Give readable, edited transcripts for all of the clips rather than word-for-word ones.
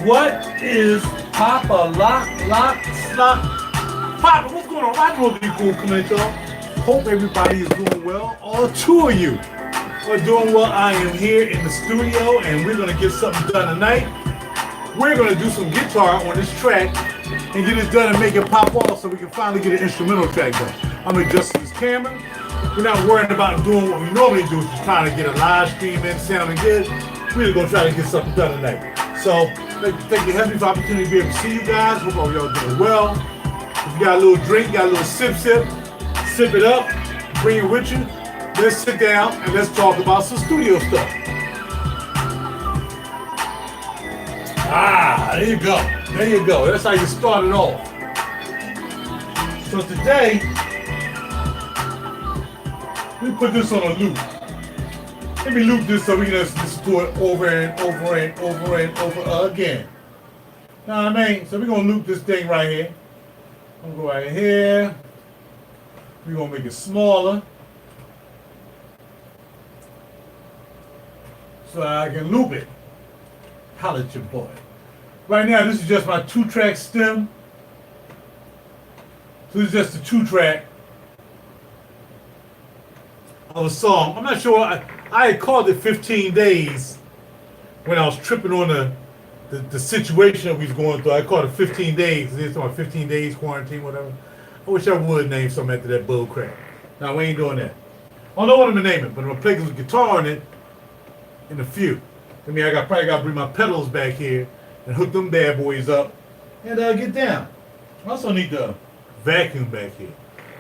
What is Papa Lock Slop? Papa, what's going on? RaJuR be cool coming at y'all. Hope everybody is doing well. All two of you are doing well. I am here in the studio and we're gonna get something done tonight. We're gonna do some guitar on this track and get it done and make it pop off so we can finally get an instrumental track done. I'm adjusting this camera. We're not worrying about doing what we normally do, just trying to get a live stream in sounding good. We're gonna try to get something done tonight. So thank you heavily for the opportunity to be able to see you guys. Hope all y'all doing well. If you got a little drink, got a little sip it up, bring it with you. Let's sit down and let's talk about some studio stuff. There you go. There you go. That's how you start it off. So today, we put this on a loop. Let me loop this so we can listen to it over and over and over and over again. Know what I mean? So we're going to loop this thing right here. I'm going to go right here. We're going to make it smaller so I can loop it. Holla at your boy. Right now, this is just my 2-track stem. So this is just the 2-track of a song. I'm not sure. I had called it 15 days when I was tripping on the the situation that we was going through. I called it 15 days. It's talking about 15 days quarantine, whatever. I wish I would name something after that bull crap. Now we ain't doing that. I don't know what I'm gonna name it, but I'm gonna play the guitar on it in a few. I mean, probably got to bring my pedals back here and hook them bad boys up and get down. I also need the vacuum back here.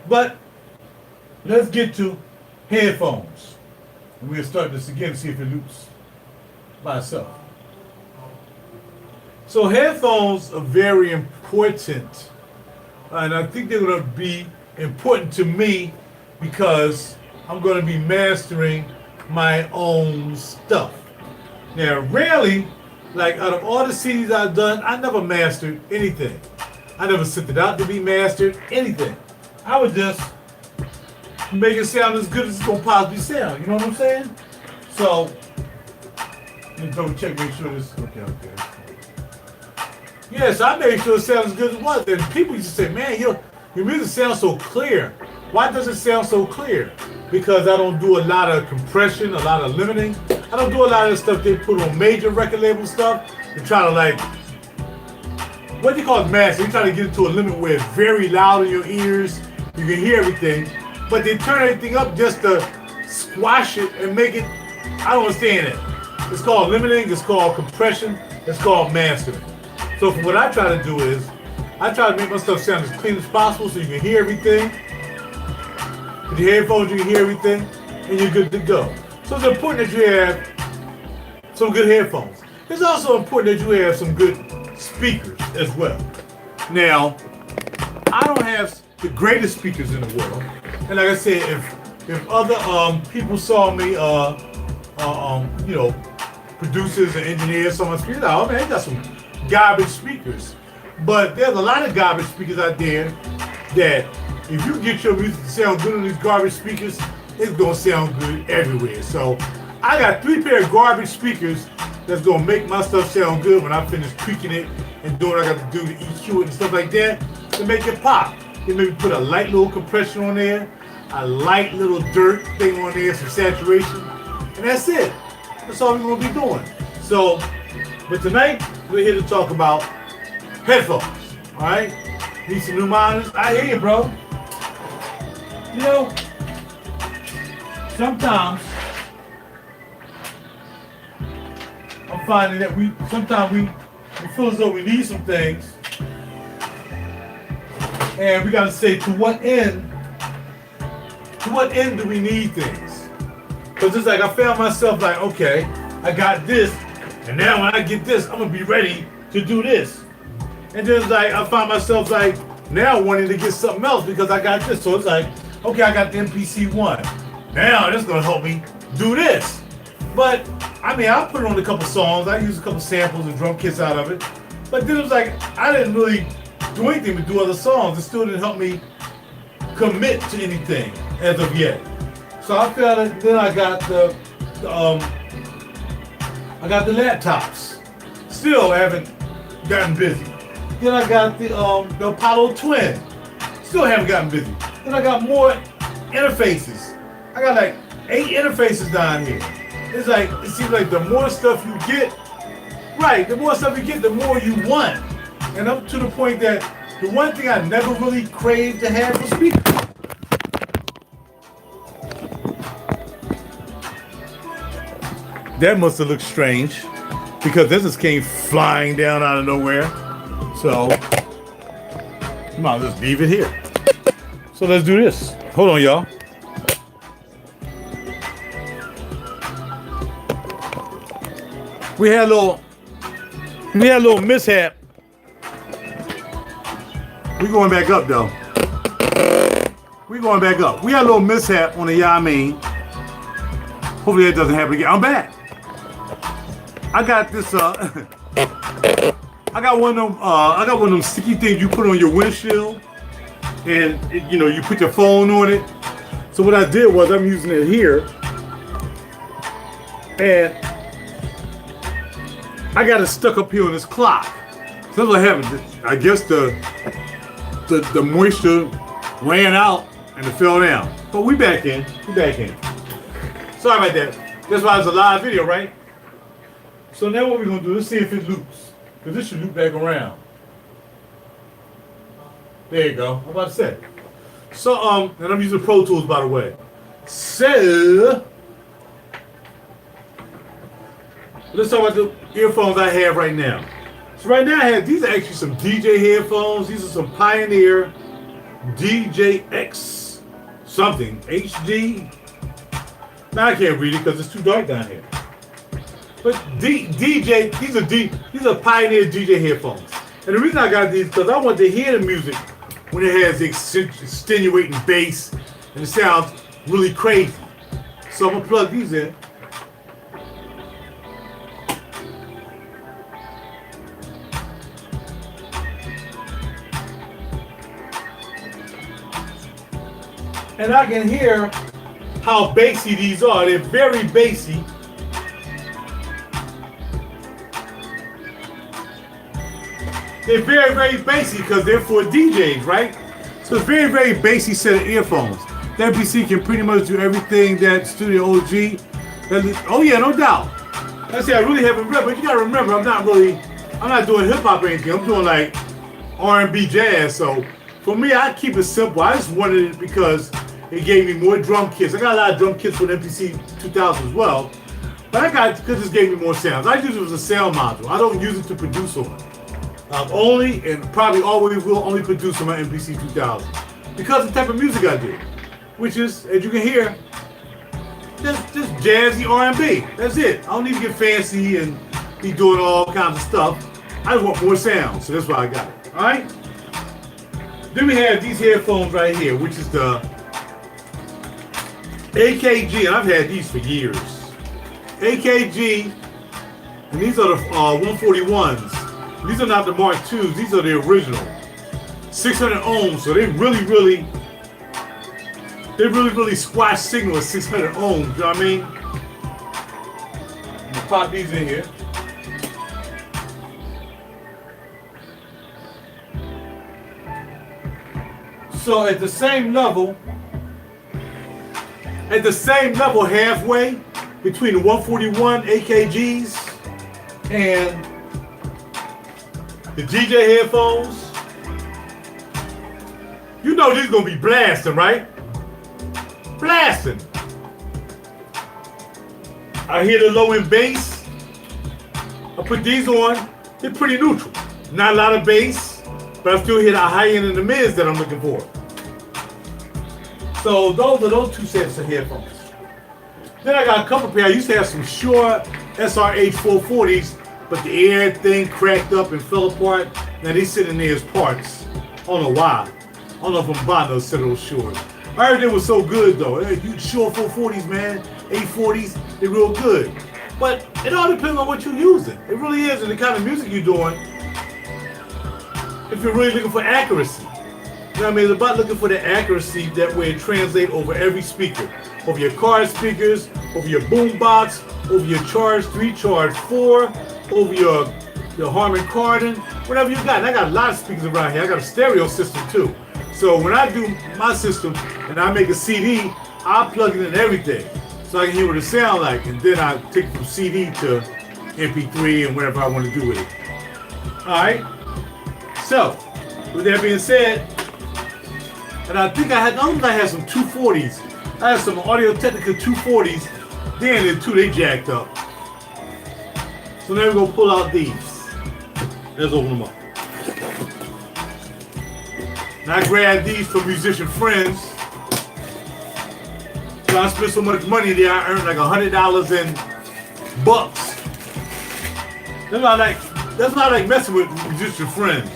But let's get to headphones. And we'll start this again and see if it loops by itself. So headphones are very important. And I think they're going to be important to me because I'm going to be mastering my own stuff. Now, rarely, like out of all the CDs I've done, I never mastered anything. I never sent it out to be mastered, anything. I would just make it sound as good as it's going to possibly sound. You know what I'm saying? So, let me double check, make sure this, okay. Yes, I made sure it sounds as good as it was. And people used to say, man, your music sounds so clear. Why does it sound so clear? Because I don't do a lot of compression, a lot of limiting. I don't do a lot of the stuff they put on major record label stuff. They try to like, what do you call it, master? They try to get it to a limit where it's very loud in your ears. You can hear everything. But they turn everything up just to squash it and make it, I don't understand it. It's called limiting, it's called compression, it's called mastering. So what I try to do is, I try to make my stuff sound as clean as possible so you can hear everything. With your headphones, you can hear everything, and you're good to go. So it's important that you have some good headphones. It's also important that you have some good speakers as well. Now, I don't have the greatest speakers in the world, and like I said, if other people saw me, you know, producers and engineers, someone speaking, oh man, they got some garbage speakers. But there's a lot of garbage speakers out there that if you get your music to sound good on these garbage speakers, it's gonna sound good everywhere. So I got 3 pair of garbage speakers that's gonna make my stuff sound good when I finish tweaking it and doing what I got to do to EQ it and stuff like that to make it pop. Then maybe put a light little compression on there, a light little dirt thing on there, some saturation, and that's it. That's all we're gonna be doing. So, but tonight we're here to talk about headphones. All right, need some new monitors. I hear you, bro. You know, sometimes I'm finding that we feel as though we need some things, and we gotta say to what end do we need things? Because it's like I found myself like, okay, I got this, and now when I get this, I'm gonna be ready to do this. And then it's like I find myself like now wanting to get something else because I got this. So it's like, okay, I got the MPC-1. Now this is gonna help me do this. But I mean, I put it on a couple songs. I use a couple samples and drum kits out of it. But then it was like I didn't really do anything to do other songs. It still didn't help me commit to anything as of yet. So I felt it. Then I got the laptops. Still haven't gotten busy. Then I got the Apollo Twin. Still haven't gotten busy. Then I got more interfaces. I got like 8 interfaces down here. It's like, it seems like the more stuff you get, right, the more stuff you get, the more you want. And up to the point that the one thing I never really craved to have was speakers. That must have looked strange because this just came flying down out of nowhere. So, you might just leave it here. So let's do this. Hold on, y'all. We had a little mishap. We going back up though. We going back up. We had a little mishap on the Yamin. Hopefully that doesn't happen again. I'm back. I got this. I got one of them sticky things you put on your windshield, and you know you put your phone on it. So what I did was I'm using it here, and I got it stuck up here on this clock. So that's what happened. I guess the moisture ran out and it fell down. But we back in. Sorry about that. That's why it's a live video, right? So now what we're gonna do, let's see if it loops. because this should loop back around. There you go. I'm about to say. So, and I'm using Pro Tools, by the way. So, let's talk about the earphones I have right now. So right now I have, these are actually some DJ headphones. These are some Pioneer DJX something, HD. Now I can't read it because it's too dark down here. But DJ, these are Pioneer DJ headphones. And the reason I got these is because I want to hear the music when it has extenuating bass and it sounds really crazy. So I'm gonna plug these in. And I can hear how bassy these are. They're very bassy. They're very, very bassy because they're for DJs, right? So it's very, very bassy set of earphones. The MPC can pretty much do everything that Studio OG. Oh yeah, no doubt. I say I really haven't read, but you gotta remember, I'm not doing hip hop or anything. I'm doing like R&B jazz. So for me, I keep it simple. I just wanted it because it gave me more drum kits. I got a lot of drum kits for the MPC 2000 as well. But I got, because this gave me more sounds. I use it as a sound module. I don't use it to produce on it. Only, and probably always will only produce on my MPC 2000. Because of the type of music I do. Which is, as you can hear, just jazzy R&B. That's it. I don't need to get fancy and be doing all kinds of stuff. I just want more sound. So that's why I got it. Alright? Then we have these headphones right here, which is the AKG, and I've had these for years. AKG, and these are the 141s. These are not the Mark IIs, these are the original. 600 ohms, so they really squash signal at 600 ohms, you know what I mean? I'm gonna pop these in here. So at the same level halfway between the 141 AKGs and the DJ headphones, you know these gonna be blasting, right? Blasting. I hear the low end bass. I put these on, they're pretty neutral. Not a lot of bass, but I still hear the high end and the mids that I'm looking for. So those are those two sets of headphones. Then I got a couple pair. I used to have some Shure SRH 440s, but the air thing cracked up and fell apart. Now they sit in there as parts. I don't know why. I don't know if I'm buying those set of those Shures. I heard they were so good though. They're huge Shure 440s, man. 840s, they're real good. But it all depends on what you're using. It really is, and the kind of music you're doing. If you're really looking for accuracy. You know what I mean? It's about looking for the accuracy that way it translates over every speaker. Over your car speakers, over your boom box, over your Charge 3, Charge 4, over your Harman Kardon, whatever you got. And I got a lot of speakers around here. I got a stereo system too. So when I do my system and I make a CD, I plug it in everything so I can hear what it sounds like. And then I take it from CD to MP3 and whatever I want to do with it. Alright? So, with that being said, and I think I had some 240s. I had some Audio-Technica 240s. Then the two they jacked up. So now we're gonna pull out these. Let's open them up. Now I grabbed these from musician friends. So I spent so much money there, I earned like $100 in bucks. That's why I like messing with musician friends.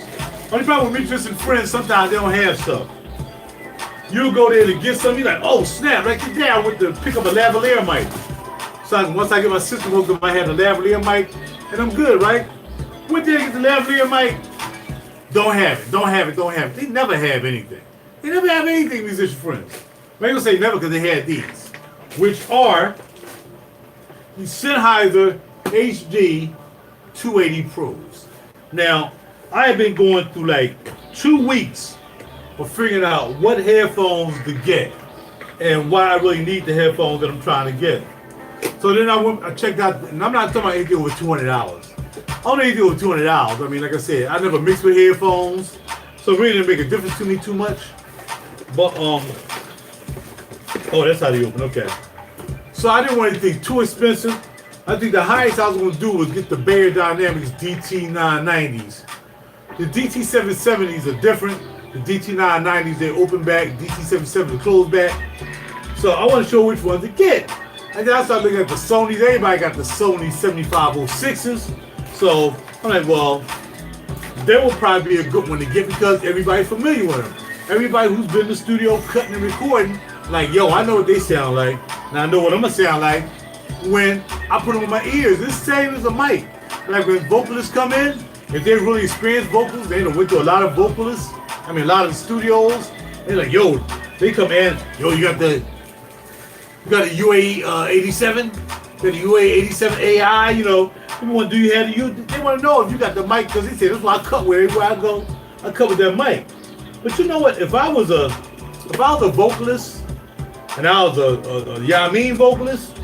Only problem with musician friends, sometimes they don't have stuff. You go there to get something, you're like, oh snap, right there, I went to pick up a lavalier mic. So once I get my system hooked up, I have the lavalier mic, and I'm good, right? Went there to get the lavalier mic, don't have it. They never have anything. They never have anything, musician friends. I'm gonna say never because they had these, which are the Sennheiser HD 280 Pros. Now, I have been going through like 2 weeks of figuring out what headphones to get and why I really need the headphones that I'm trying to get. So then I checked out, and I'm not talking about anything over $200. I only do with $200. I mean, like I said, I never mixed with headphones, so it really didn't make a difference to me too much. But oh, that's how they open. Okay. So I didn't want anything too expensive. I think the highest I was going to do was get the Bayer Dynamics DT990s. The DT770s are different. The DT990s, they open back. DT770s, they close back. So I want to show which ones to get. And then I started looking at the Sonys. Everybody got the Sony 7506s. So I'm like, well, that will probably be a good one to get because everybody's familiar with them. Everybody who's been in the studio cutting and recording, like, yo, I know what they sound like. And I know what I'm going to sound like when I put them in my ears. It's the same as a mic. Like when vocalists come in, if they're really experienced vocals, they went to a lot of vocalists. I mean, a lot of the studios. They're like, yo, they come in, yo, you got the UA 87, you got the UA 87 AI, you know. People want to do you have the they want to know if you got the mic because they say that's why I cut with everywhere I go. I cut with that mic. But you know what? If I was a vocalist and I was a Yamin vocalist,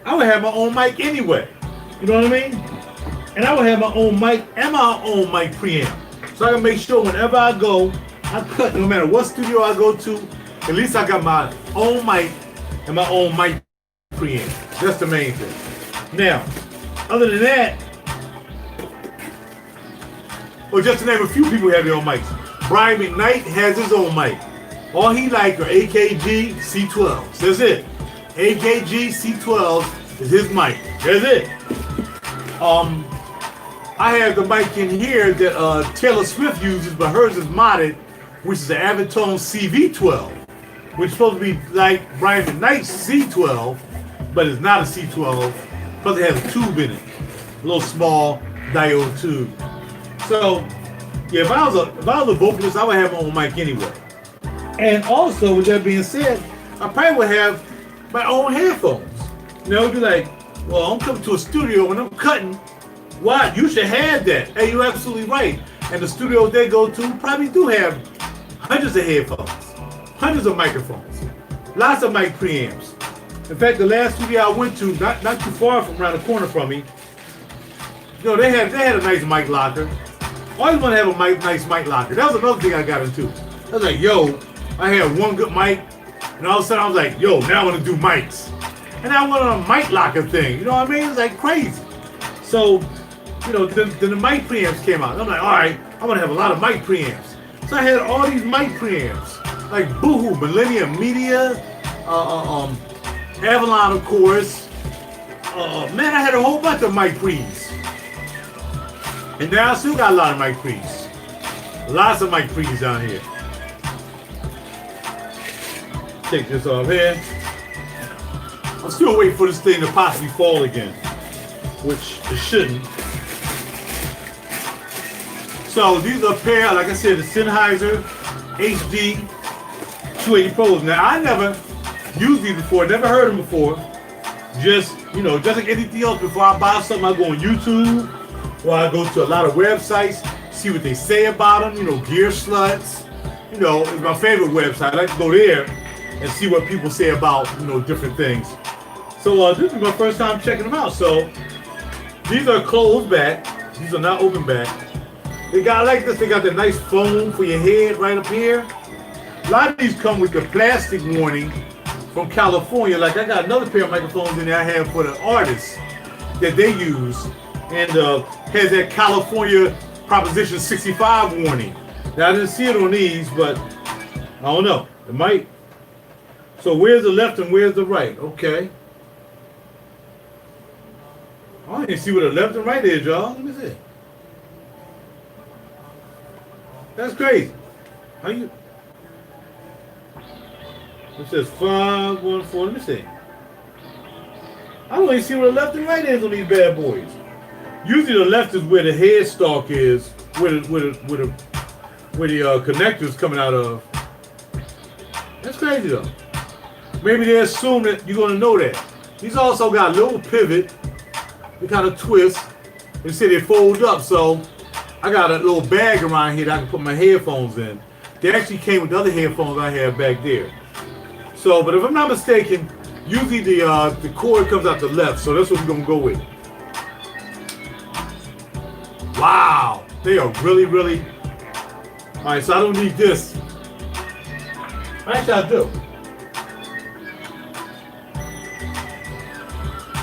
I would have my own mic anyway. You know what I mean? And I would have my own mic and my own mic preamp. So I can make sure whenever I go, I cut no matter what studio I go to, at least I got my own mic and my own mic preamp. That's the main thing. Now, other than that, or just to name a few people who have their own mics. Brian McKnight has his own mic. All he like are AKG C12s. That's it. AKG C12 is his mic. That's it. I have the mic in here that Taylor Swift uses, but hers is modded, which is an Avantone CV12, which is supposed to be like Brian McKnight's C12, but it's not a C12, because it has a tube in it, a little small diode tube. So, yeah, if I was a vocalist, I would have my own mic anyway. And also, with that being said, I probably would have my own headphones. You know, it'd be like, well, I'm coming to a studio and I'm cutting. Why? You should have that. Hey, you're absolutely right. And the studios they go to probably do have hundreds of headphones, hundreds of microphones, lots of mic preamps. In fact, the last studio I went to, not too far from around the corner from me, you know, they had a nice mic locker. Always want to have a nice mic locker. That was another thing I got into. I was like, yo, I had one good mic, and all of a sudden I was like, yo, now I want to do mics. And I went on a mic locker thing. You know what I mean? It's like crazy. So, you know, then the mic preamps came out. I'm like, all right, I'm going to have a lot of mic preamps. So I had all these mic preamps, like Boohoo, Millennium Media, Avalon, of course. Man, I had a whole bunch of mic pre's. And now I still got a lot of mic pre's. Lots of mic pre's down here. Take this off here. I'm still waiting for this thing to possibly fall again, which it shouldn't. So these are a pair, like I said, the Sennheiser HD 280 Pros. Now I never used these before, never heard them before. Just, you know, just like anything else, before I buy something, I go on YouTube, or I go to a lot of websites, see what they say about them, you know, Gear Sluts. You know, it's my favorite website. I like to go there and see what people say about, you know, different things. So this is my first time checking them out. So these are closed back. These are not open back. They got like this. They got the nice foam for your head right up here. A lot of these come with the plastic warning from California. Like I got another pair of microphones in there I have for the artists that they use, and has that California Proposition 65 warning. Now I didn't see it on these, but I don't know. It might. So where's the left and where's the right? Okay. I didn't see where the left and right is, y'all. Let me see. That's crazy. How you? It says 514. Let me see. I don't even see where the left and right is on these bad boys. Usually the left is where the headstock is, where the connector's coming out of. That's crazy though. Maybe they assume that you're gonna know that. These also got a little pivot. They kind of twist. They say they fold up, so I got a little bag around here that I can put my headphones in. They actually came with the other headphones I had back there. So, but if I'm not mistaken, usually the cord comes out the left, so that's what we're gonna go with. Wow, they are really, really. All right, so I don't need this. Actually, I do.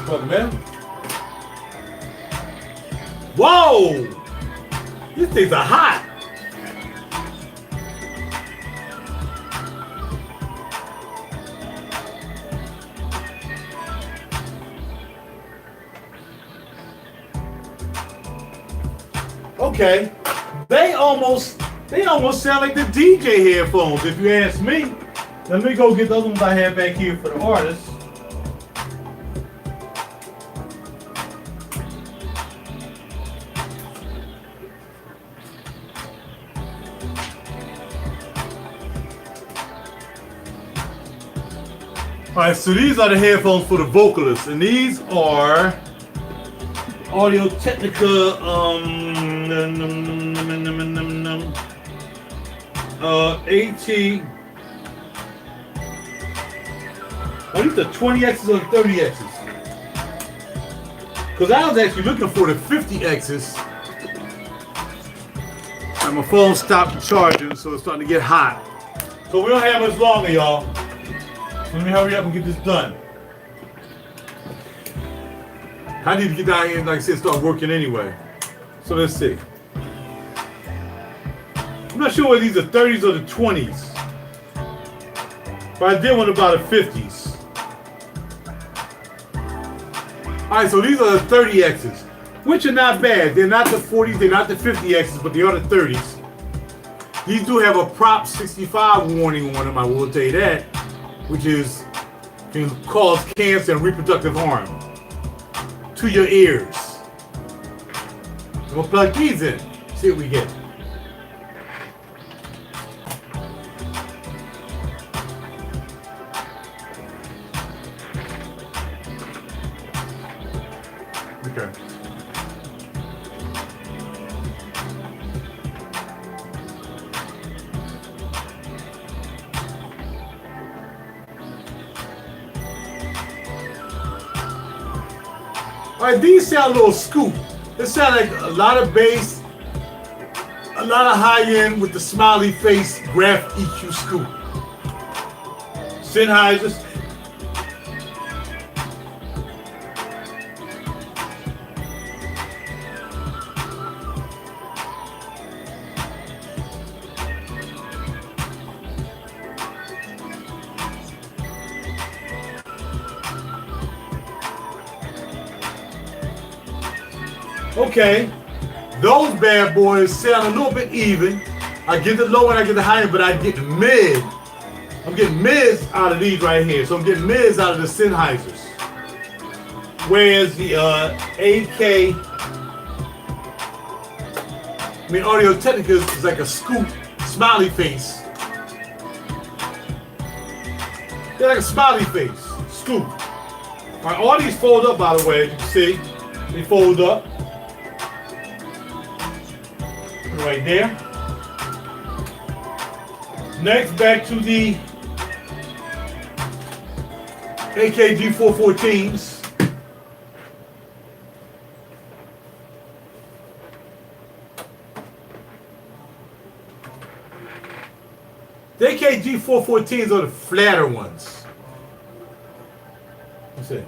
What, man? Whoa! These things are hot. Okay, they almost sound like the DJ headphones, if you ask me. Let me go get the other ones I have back here for the artists. Alright, so these are the headphones for the vocalists, and these are Audio Technica AT. Oh, these are 20Xs or 30Xs? Because I was actually looking for the 50Xs. And my phone stopped charging, so it's starting to get hot. So we don't have much longer, y'all. So let me hurry up and get this done. I need to get down here and, like I said, start working anyway. So let's see. I'm not sure whether these are 30s or the 20s. But I did one about the 50s. Alright, so these are the 30Xs, which are not bad. They're not the 40s, they're not the 50Xs, but they are the 30s. These do have a Prop 65 warning on them, I will tell you that, which is can cause cancer and reproductive harm to your ears. So we'll plug these in, see what we get. Okay. Alright, these sound a little scoop. They sound like a lot of bass, a lot of high end with the smiley face graph EQ scoop. Sennheisers. Okay, those bad boys sound a little bit even. I get the low and I get the high end, but I get the mid. I'm getting mids out of these right here. So I'm getting mids out of the Sennheisers. Whereas the Audio Technica is like a scoop, smiley face. They're like a smiley face, scoop. All right, all these fold up, by the way, as you can see. They fold up. Right there. Next, back to the AKG 414s. The AKG 414s are the flatter ones. Let's see.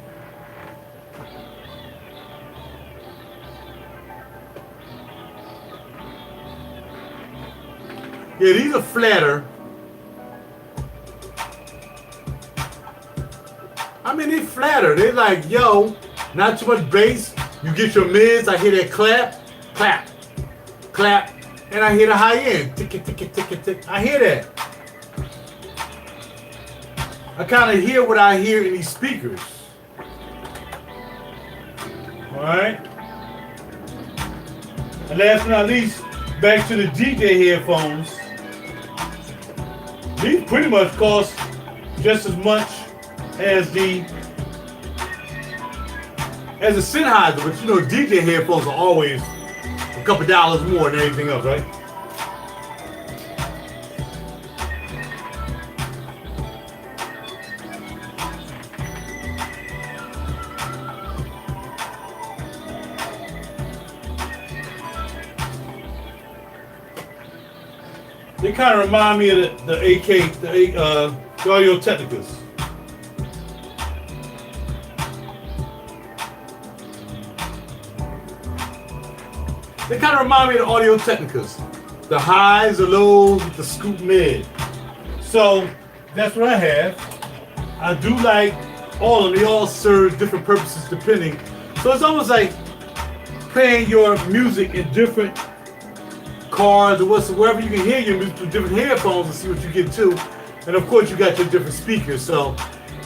Yeah, these are flatter. I mean, they flatter. They're like, yo, not too much bass. You get your mids. I hear that clap, clap, clap, and I hear the high end. Tick, tick, tick, tick, tick. I hear that. I kind of hear what I hear in these speakers. All right. And last but not least, back to the DJ headphones. These pretty much cost just as much as the Sennheiser, but you know DJ headphones are always a couple dollars more than anything else, right? They kind of remind me of the AK, the Audio Technicas. They kind of remind me of the Audio Technicas. The highs, the lows, with the scoop mid. So that's what I have. I do like all of them. They all serve different purposes depending. So it's almost like playing your music in different cars or wherever you can hear your music through different headphones and see what you get to. And of course you got your different speakers. So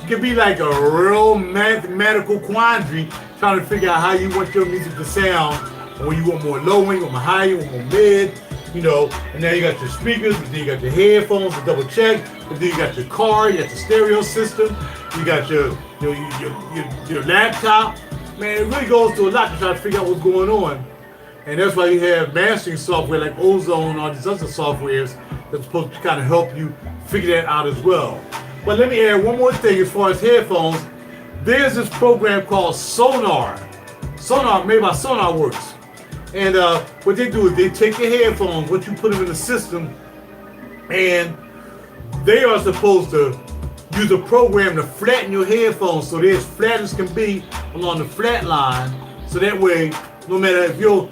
it can be like a real mathematical quandary trying to figure out how you want your music to sound. Or you want more low end, you want more high, you want more mid, you know, and now you got your speakers, but then you got your headphones to double check, but then you got your car, you got your stereo system, you got your laptop. Man, it really goes to a lot to try to figure out what's going on. And that's why you have mastering software like Ozone and all these other softwares that's supposed to kind of help you figure that out as well. But let me add one more thing as far as headphones. There's this program called Sonar. Sonar, made by SonarWorks. And what they do is they take your headphones, what you put them in the system, and they are supposed to use a program to flatten your headphones so they're as flat as can be along the flat line. So that way, no matter if your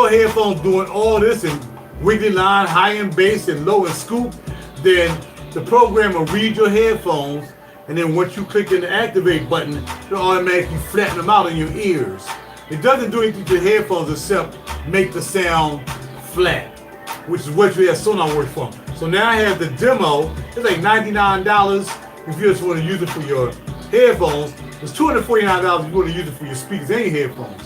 headphones doing all this and wiggly line, high and bass and low and scoop, then the program will read your headphones, and then once you click in the activate button, it'll automatically flatten them out in your ears. It doesn't do anything to the headphones except make the sound flat, which is what you have SonarWorks for. So now I have the demo. It's like $99 if you just want to use it for your headphones. It's $249 if you want to use it for your speakers and your headphones.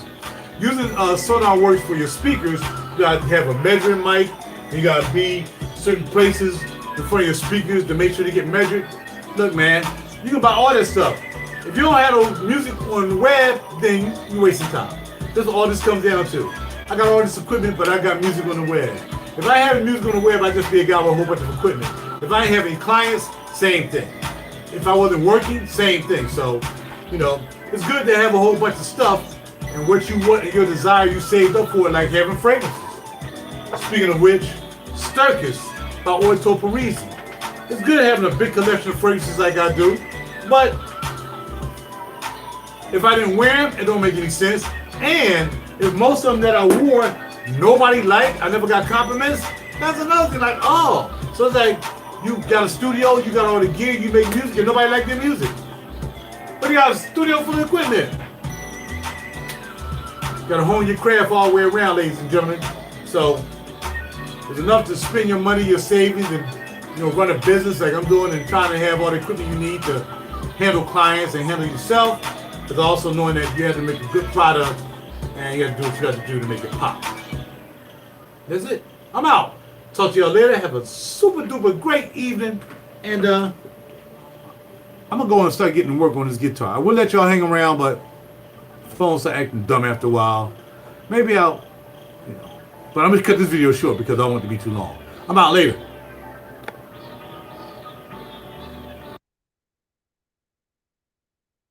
Using SonarWorks for your speakers, you got to have a measuring mic. You got to be certain places in front of your speakers to make sure they get measured. Look, man, you can buy all this stuff. If you don't have no music on the web, then you're wasting time. That's all this comes down to. I got all this equipment, but I got music on the web. If I have music on the web, I just be a guy with a whole bunch of equipment. If I ain't have any clients, same thing. If I wasn't working, same thing. So, you know, it's good to have a whole bunch of stuff and what you want and your desire you saved up for it, like having fragrances. Speaking of which, Sturkis by Orto Parisi. It's good having a big collection of fragrances like I do, but if I didn't wear them, it don't make any sense. And if most of them that I wore, nobody liked, I never got compliments, that's another thing. Like, oh, so it's like you got a studio, you got all the gear, you make music, and nobody liked their music. But you got a studio full of equipment. You got to hone your craft all the way around, ladies and gentlemen. So it's enough to spend your money, your savings, and run a business like I'm doing, and trying to have all the equipment you need to handle clients and handle yourself. But also knowing that you have to make a good product and you have to do what you got to do to make it pop. That's it. I'm out. Talk to y'all later. Have a super duper great evening. And I'm going to go and start getting to work on this guitar. I will let y'all hang around, but the phone start acting dumb after a while. Maybe I'll, but I'm going to cut this video short because I don't want it to be too long. I'm out later.